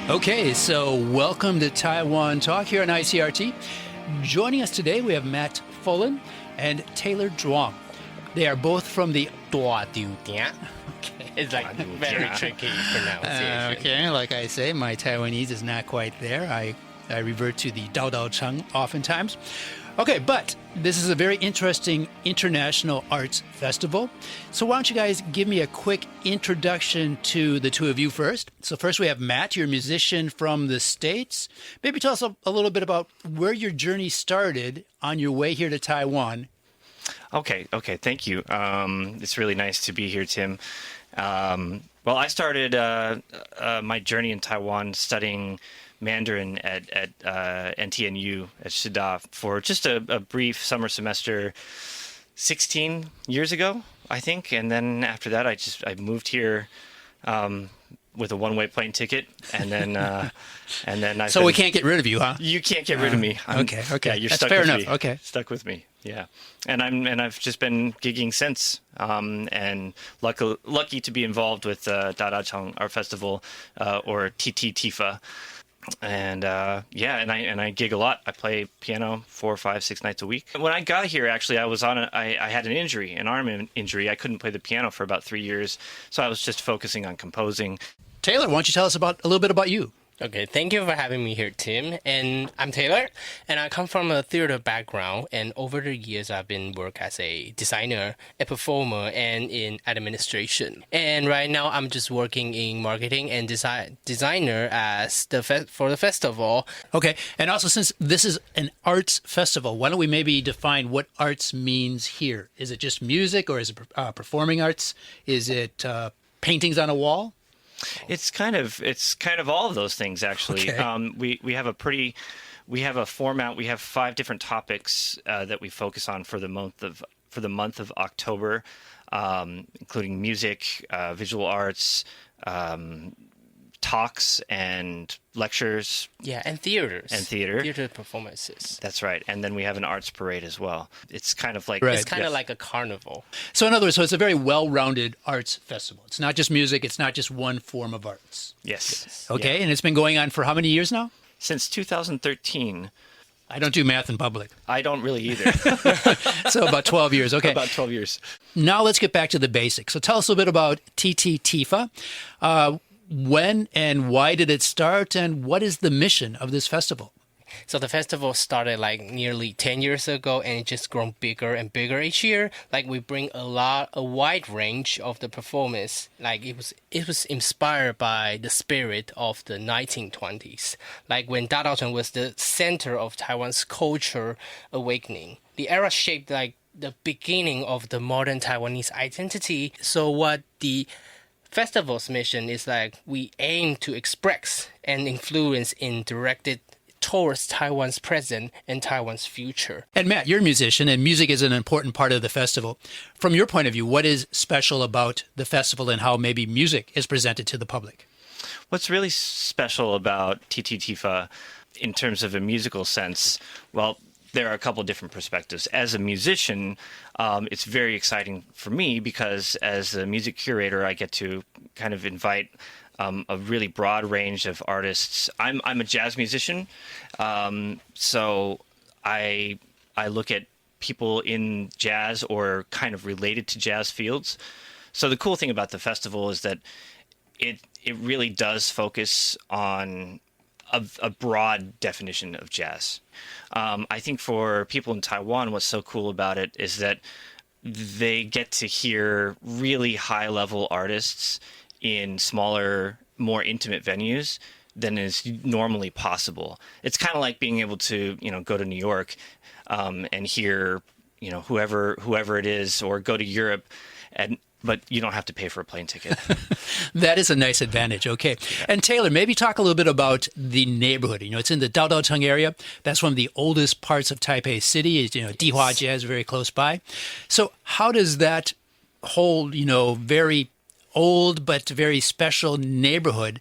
Okay, so welcome to Taiwan Talk here on ICRT. Joining us today, we have Matt Fullen and Taylor Chuang. They are both from the Tua-Tiu-Tiann. It's like very tricky pronunciation. Okay, like I say, my Taiwanese is not quite there. I revert to the DaDaoCheng oftentimes. Okay, but this is a very interesting international arts festival. So why don't you guys give me a quick introduction to the two of you first. So first we have Matt, you're a musician from the States. Maybe tell us a little bit about where your journey started on your way here to Taiwan. Okay, thank you. It's really nice to be here, Tim. Well, I started my journey in Taiwan studying Mandarin at NTNU at Shida for just a brief summer semester 16 years ago, I think. And then after that, I moved here with a one-way plane ticket, and then So we can't get rid of you, huh? You can't get rid of me. Okay. Yeah, you're That's stuck fair with enough. me. Okay. Stuck with me. Yeah, and I've just been gigging since, and lucky to be involved with DaDaoCheng Art Festival, or TTTIFA. And I gig a lot. I play piano 4, 5, 6 nights a week. When I got here, actually, I had an arm injury. I couldn't play the piano for about 3 years, so I was just focusing on composing. Taylor, why don't you tell us a little bit about you? Okay, thank you for having me here, Tim. And I'm Taylor, and I come from a theater background. And over the years, I've been working as a designer, a performer, and in administration. And right now, I'm just working in marketing and designer as for the festival. Okay, and also since this is an arts festival, why don't we maybe define what arts means here? Is it just music, or is it performing arts? Is it paintings on a wall? It's kind of all of those things, actually. Okay. We have a format. We have 5 different topics that we focus on for the month of October, including music, visual arts, talks and lectures. Yeah, and theater. Theater performances. That's right. And then we have an arts parade as well. It's kind of like... Right. It's kind of like a carnival. So in other words, it's a very well-rounded arts festival. It's not just music. It's not just one form of arts. Yes. Okay, Yeah. and it's been going on for how many years now? Since 2013. I don't do math in public. I don't really either. So about 12 years. Okay. About 12 years. Now let's get back to the basics. So tell us a little bit about TTTIFA. When and why did it start, and what is the mission of this festival? So the festival started like nearly 10 years ago, and it just grown bigger and bigger each year. Like we bring a wide range of the performance. Like it was inspired by the spirit of the 1920s. Like when DaDaoCheng was the center of Taiwan's culture awakening. The era shaped like the beginning of the modern Taiwanese identity. So what the festival's mission is like we aim to express and influence in directed towards Taiwan's present and Taiwan's future. And Matt, you're a musician, and music is an important part of the festival. From your point of view, what is special about the festival and how maybe music is presented to the public? What's really special about TTTIFA in terms of a musical sense, well, there are a couple of different perspectives. As a musician, it's very exciting for me because as a music curator, I get to kind of invite a really broad range of artists. I'm a jazz musician, so I look at people in jazz or kind of related to jazz fields. So the cool thing about the festival is that it really does focus on a broad definition of jazz. I think for people in Taiwan, what's so cool about it is that they get to hear really high-level artists in smaller, more intimate venues than is normally possible. It's kind of like being able to, go to New York and hear, whoever it is, or go to Europe but you don't have to pay for a plane ticket. That is a nice advantage. Okay. Yeah. And Taylor, maybe talk a little bit about the neighborhood. It's in the DaDaoCheng area. That's one of the oldest parts of Taipei City. Dihua Jie is very close by. So how does that whole, very old but very special neighborhood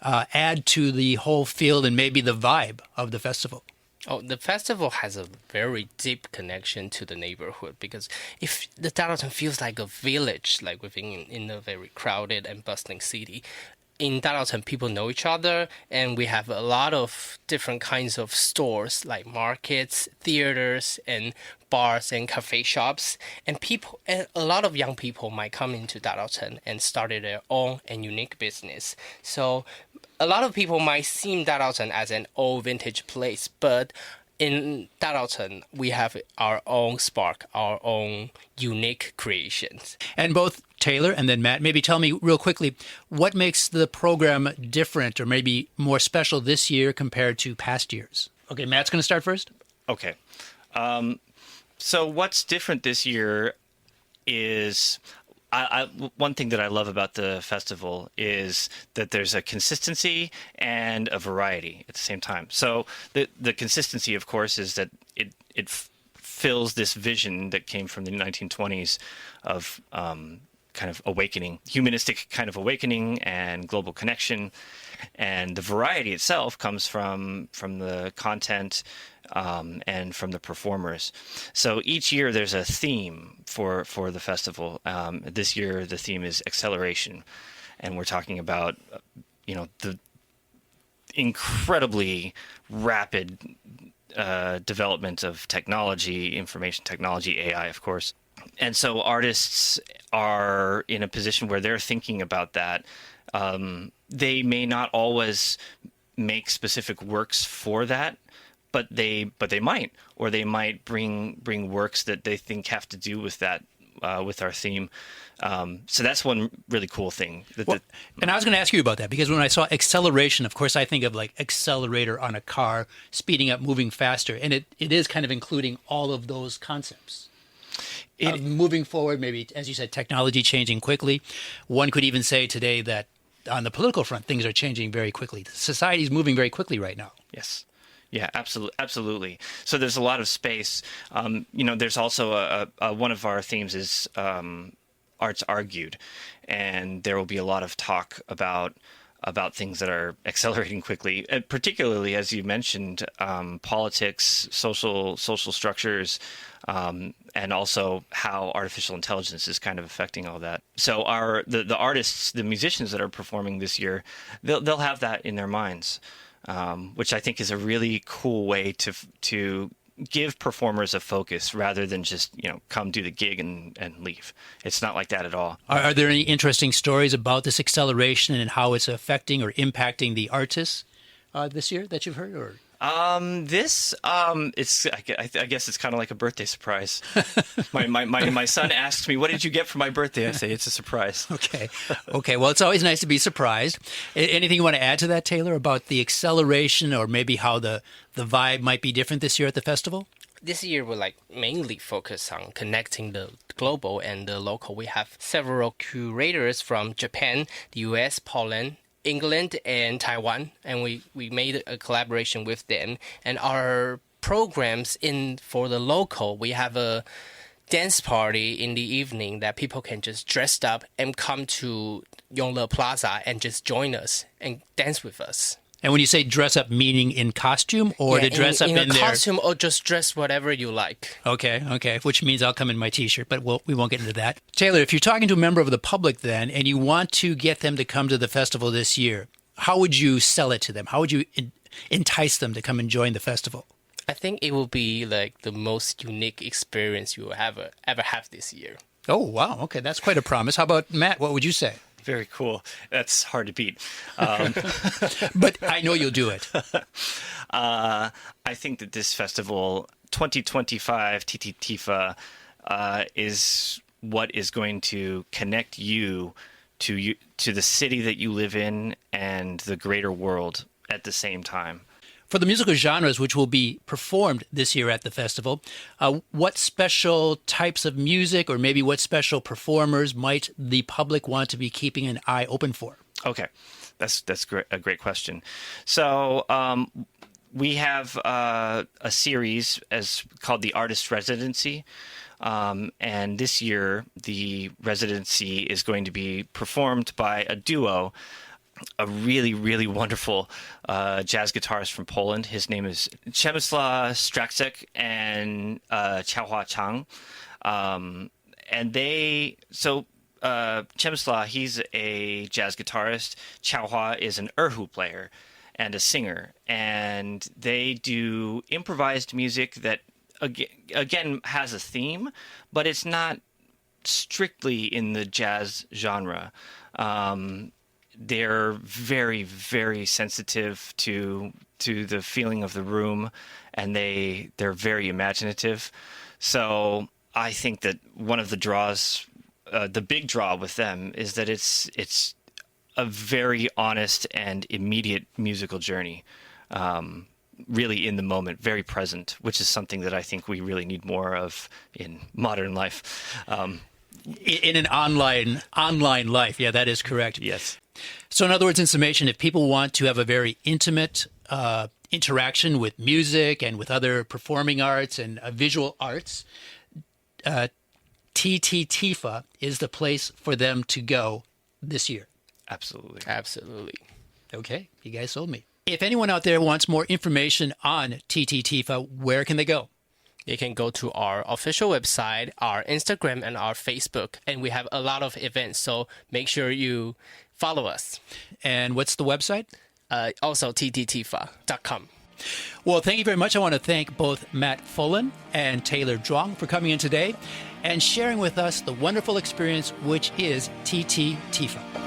add to the whole feel and maybe the vibe of the festival? Oh, the festival has a very deep connection to the neighborhood because if the DaDaoCheng feels like a village, like within in a very crowded and bustling city, in DaDaoCheng, people know each other, and we have a lot of different kinds of stores like markets, theaters, and bars and cafe shops. And a lot of young people might come into DaDaoCheng and started their own and unique business. So a lot of people might see DaDaoCheng as an old vintage place, but in DaDaoCheng, we have our own spark, our own unique creations. And both Taylor and then Matt, maybe tell me real quickly, what makes the program different or maybe more special this year compared to past years? Okay, Matt's going to start first. Okay. So what's different this year is one thing that I love about the festival is that there's a consistency and a variety at the same time. So the consistency, of course, is that it fills this vision that came from the 1920s of kind of awakening, humanistic kind of awakening and global connection. And the variety itself comes from the content and from the performers. So each year there's a theme for the festival. This year the theme is acceleration, and we're talking about the incredibly rapid development of technology, information technology, AI, of course. And so artists are in a position where they're thinking about that. They may not always make specific works for that, but they might, or they might bring works that they think have to do with that, with our theme. So that's one really cool thing. And I was going to ask you about that, because when I saw acceleration, of course, I think of like accelerator on a car, speeding up, moving faster. And it is kind of including all of those concepts. Moving forward, maybe, as you said, technology changing quickly. One could even say today that on the political front, things are changing very quickly. Society is moving very quickly right now. Yes. Yeah, absolutely. So there's a lot of space. There's also one of our themes is arts argued, and there will be a lot of talk about things that are accelerating quickly, particularly, as you mentioned, politics, social structures, and also how artificial intelligence is kind of affecting all that. So the artists, the musicians that are performing this year, they'll have that in their minds, which I think is a really cool way to give performers a focus rather than just come do the gig and leave. It's not like that at all. Are there any interesting stories about this acceleration and how it's affecting or impacting the artists this year that you've heard? Or it's I guess it's kind of like a birthday surprise. My son asks me, "What did you get for my birthday?" I say, "It's a surprise." Okay. Well, it's always nice to be surprised. Anything you want to add to that, Taylor, about the acceleration or maybe how the vibe might be different this year at the festival? This year we're mainly focused on connecting the global and the local. We have several curators from Japan, the US, Poland, England, and Taiwan, and we made a collaboration with them. And our programs for the local, we have a dance party in the evening that people can just dress up and come to Yongle Plaza and just join us and dance with us. And when you say dress up, meaning in costume or to dress up in a costume or just dress whatever you like. Okay. Which means I'll come in my T-shirt, but we won't get into that. Taylor, if you're talking to a member of the public then, and you want to get them to come to the festival this year, how would you sell it to them? How would you entice them to come and join the festival? I think it will be the most unique experience you will ever have this year. Oh, wow. Okay, that's quite a promise. How about Matt? What would you say? Very cool. That's hard to beat. But I know you'll do it. I think that this festival, 2025 TTTIFA, is what is going to connect you to the city that you live in and the greater world at the same time. For the musical genres which will be performed this year at the festival, what special types of music or maybe what special performers might the public want to be keeping an eye open for? Okay, that's a great question. So we have a series called the Artist Residency. And this year, the residency is going to be performed by a duo, a really, really wonderful jazz guitarist from Poland. His name is Przemysław Strakczek and Tua-Tiu-Tiann. And Chemsla, he's a jazz guitarist. Chaohua is an erhu player and a singer. And they do improvised music that, again, has a theme, but it's not strictly in the jazz genre. They're very, very sensitive to the feeling of the room, and they're very imaginative. So I think that one of the draws, the big draw with them, is that it's a very honest and immediate musical journey. Really in the moment, very present, which is something that I think we really need more of in modern life. In an online life. Yeah, that is correct. Yes. So in other words, in summation, if people want to have a very intimate interaction with music and with other performing arts and visual arts, TTTIFA is the place for them to go this year. Absolutely. Absolutely. Okay, you guys sold me. If anyone out there wants more information on TTTIFA, where can they go? You can go to our official website, our Instagram, and our Facebook. And we have a lot of events, so make sure you follow us. And what's the website? Also, TTTIFA.com. Well, thank you very much. I want to thank both Matt Fullen and Taylor Chuang for coming in today and sharing with us the wonderful experience which is TTTIFA.